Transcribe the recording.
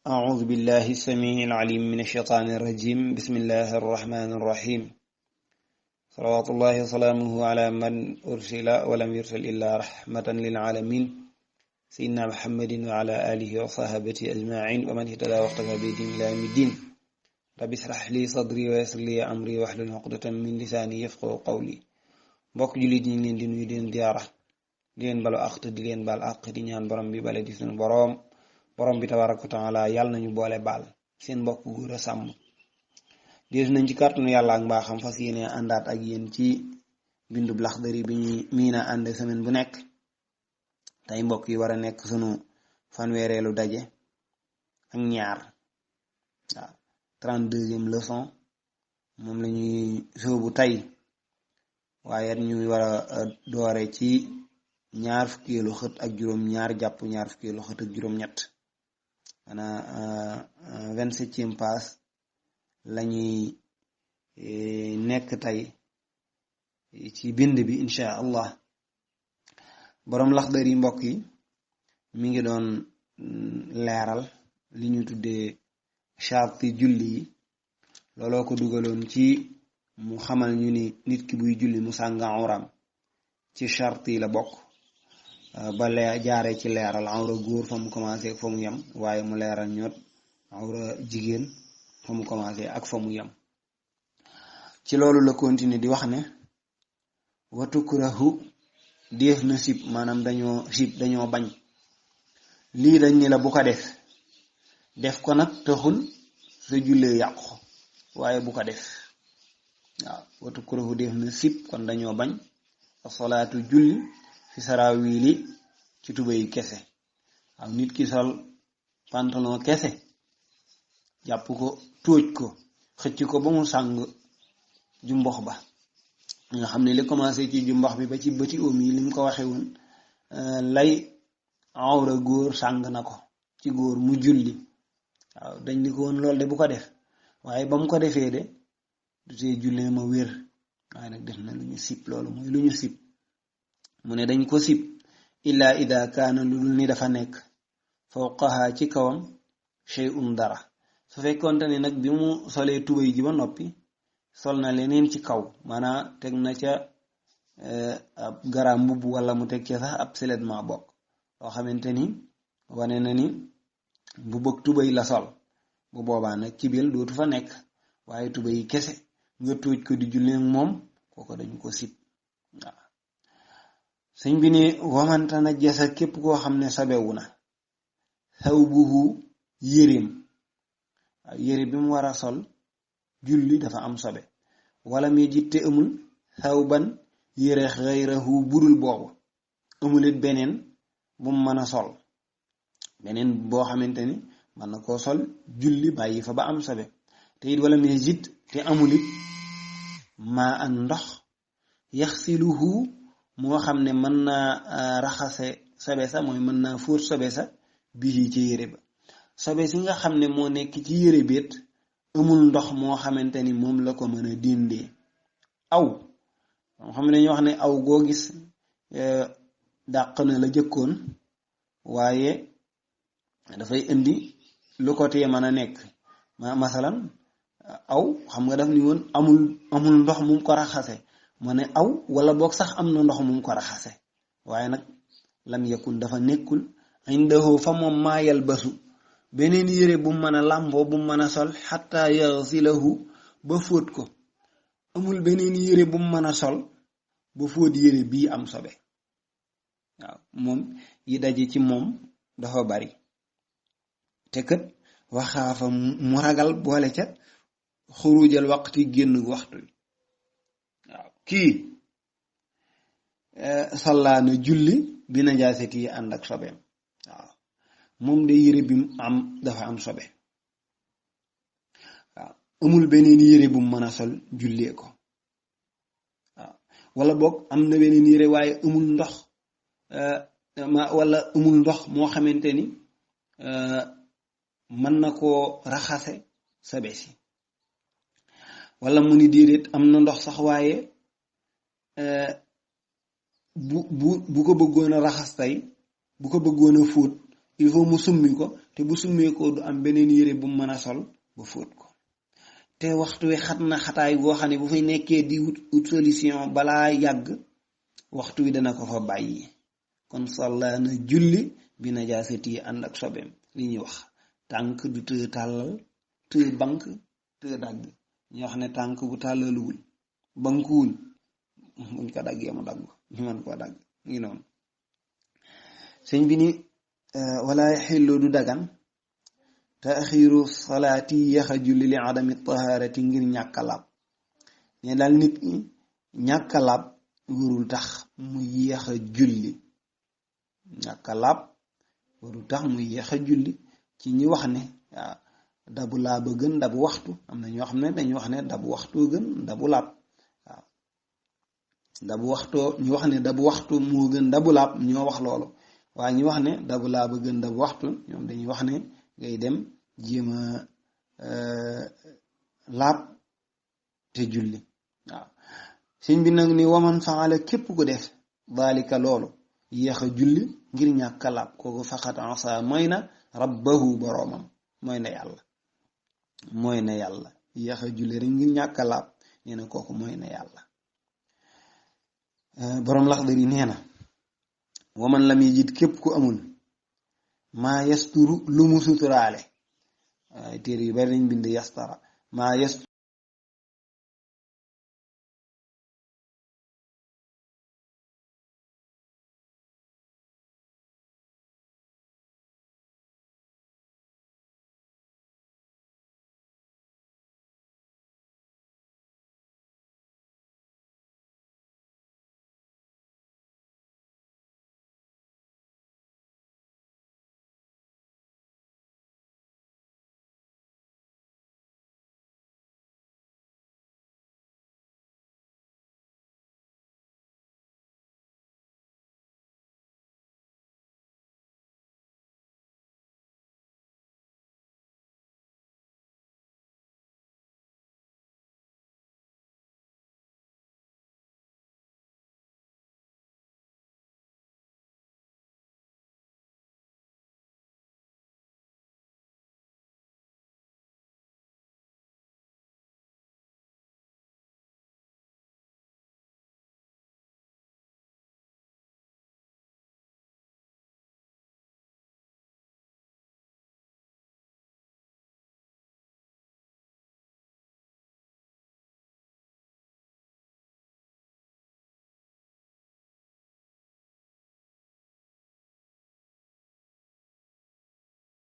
أعوذ بالله السميع العليم من الشيطان الرجيم بسم الله الرحمن الرحيم صلوات الله وسلامه على من أرسل ولم يرسل إلا رحمة للعالمين سيدنا محمد وعلى آله وصحبه أجمعين ومن اهتدى واقتفى بهديهم إلى يوم الدين رب اشرح لي صدري ويسر لي أمري واحلل عقدة من لساني يفقهوا قولي mbokk jullit ñi leen di nuyu di leen ziyaara di leen balu àq di leen baal àq di ñaan borom bi bale di suñu borom bi tabaraka wa taala yàlla nañu boole baal seen mbokk góor a sàmm des nañ ci kàttanu yàlla ak mbaaxam fas yéene àndaat ak yéen ci bindub Laxdari bi ñuy miina ànd semaine bu nekk tey mbokk yi war a nekk sunu fanweereelu daje ak ñaar waaw 32e leçon moom la ñuy sóobu tey waaye ñuy war a doore ci ñaar fukkeelu xët ak juróom ñaar jàpp ñaar fukkeelu xët ak juróom ñett maanaam 27e paas lañuy nekk tey ci bind bi insha allah boroom Laxdari mbokk yi mi ngi doon leeral li ñu tuddee charti julli yi looloo ko dugaloon ci mu xamal ñu ni nit ki buy julli mu sàng awram ci charti la bokk ba jaaree ci leeral awra góor fa mu commencé fa mu yem waaye mu leeral ñoot awra jigéen fa mu commencé ak fa mu yem ci loolu la continuer di wax ne watukrahu def na sib maanaam dañoo bañ lii dañ ni la bu ko def ko nag taxul sa jullee yàqu waaye bu ko def waaw watukrahu def na sib kon dañoo bañ asalaatu julli fi sarawili ci tubéy kese waaw nit ki sol pantalon kese jàpp ko tóoj ko xëcc ko ba mu sàng jumbox ba nga xam ne li commencé ci jumbox bi ba ci bëti oom yi li mu ko waxee woon lay awra góor sàng na ko ci góor mu julli waaw dañ di ko woon loolu de bu ko def waaye ba mu ko defee de du tee jullee ma wér waaye nag def na lu ñu sib loolu mooy lu ñu sib mu ne dañ ko sib illa ida kaana lu dul ni dafa nekk fawqaha ci kawam shay'un dara su fekkoonte ne nag bi mu solee tubéy ji ba noppi sol na leneen ci kaw maanaam teg na ca ab garaam mbubb wala mu teg ca sax ab siletment bokk loo xamante ni wane na ni bu bëgg tubéy la sol bu boobaa nag ci biir dootu fa nekk waaye tubéy kese nga tóoj ko di jullee moom kooko dañu ko sib waaw sëñ bi ne wamanta na jasa képp koo xam ne sabewu na thawbuhu yéreem waaw yére bi mu war a sol julli dafa am sobe wala muy jitte amul thawban yére xayrahu budul boobu amulit beneen bu mu mën a sol beneen boo xamante ni mën na koo sol julli bàyyi fa ba am sobe te it wala muy jitt te amulit maa an ndox yaxsiluhu moo xam ne mën naa raxase sobe sa mooy mën naa fóot sobe sa bii ci yére ba sobe si nga xam ne moo nekk ci yére beet amul ndox moo xamante ni moom la ko mën a dindee aw moo xam ne dañuy wax ne aw goo gis dàq na la jëkkoon waaye dafay indi lu ko tee mën a nekk masalan aw xam nga daf ni woon amul ndox mu ko raxase ma ne aw wala boog sax am na ndox mu ko raxase waaye nag lam yakun dafa nekkul indahu fa moom maa yalbasu beneen yére bu mën a làmboo bu mën a sol xataa yaxsilahu ba fóot ko amul beneen yére bu mën a sol ba fóot yére bii am sobe waaw moom yi daje ci moom dafa bari te kat waxaafa mu ragal boole ca xurujal waqti génn waxtu waaw kii sallaana julli bi najaasati yi ànd ak sobeem waaw moom de yére bi am dafa am sobe waaw amul beneen yére bu mën a sol jullee ko waaw wala boog am na beneen yére waaye amul ndox wala amul ndox moo xamante ni mën na koo raxase sobe si wala mu ni déedéet am na ndox sax waaye bu ko bëggoon a raxas tey bu ko bëggoon a fóot il faut mu summi ko te bu summee ko du am beneen yére bu mën a sol ba fóot ko te waxtu wi xat na xataay boo xam ne bu fay nekkee di wut solution balaa yàgg waxtu wi dana ko fa bàyyi kon salla na julli bi najaasati ànd ak sobeem li ñuy wax tànk du të tàllal të bank të dagg ñu wax ne tànk bu tàllaluwul bankuwul buñ ko daggee mu dagg ñu mën koo dagg ngi noonu sëñ bi ni wala yaxillu du dagan taaxiru salaati yaxa julli li adami taharati ngir ñàkk a laab ne daal nit ñi ñàkk a laab warul tax mu yéex a julli ñàkk a laab warul tax mu yéex a julli ci ñi wax ne waaw dabu laab a gën dabu waxtu am na ñoo xam ne dañu wax ne dabu waxtoo gën dabu laab waaw dabu waxtoo ñu wax ne dabu waxtu moo gën dabu laab ñoo wax loolu waaye ñu wax ne dabu laab a gën dabu waxtu ñoom dañuy wax ne ngay dem jéem a laab te julli waaw sëñ bi nag ni waman faala képp ku def daalika loolu yéex a julli ngir ñàkk a laab kooku faqat asa mooy na rabbahu boroomam mooy na yàlla yéex a julli rek ngir ñàkk a laab nee na kooku mooy na yàlla boroom Laxdari nee na waman lam yajid képp ku amul maa yasturu lu mu suturaale téere yu bari lañ bind yastara maa yasturu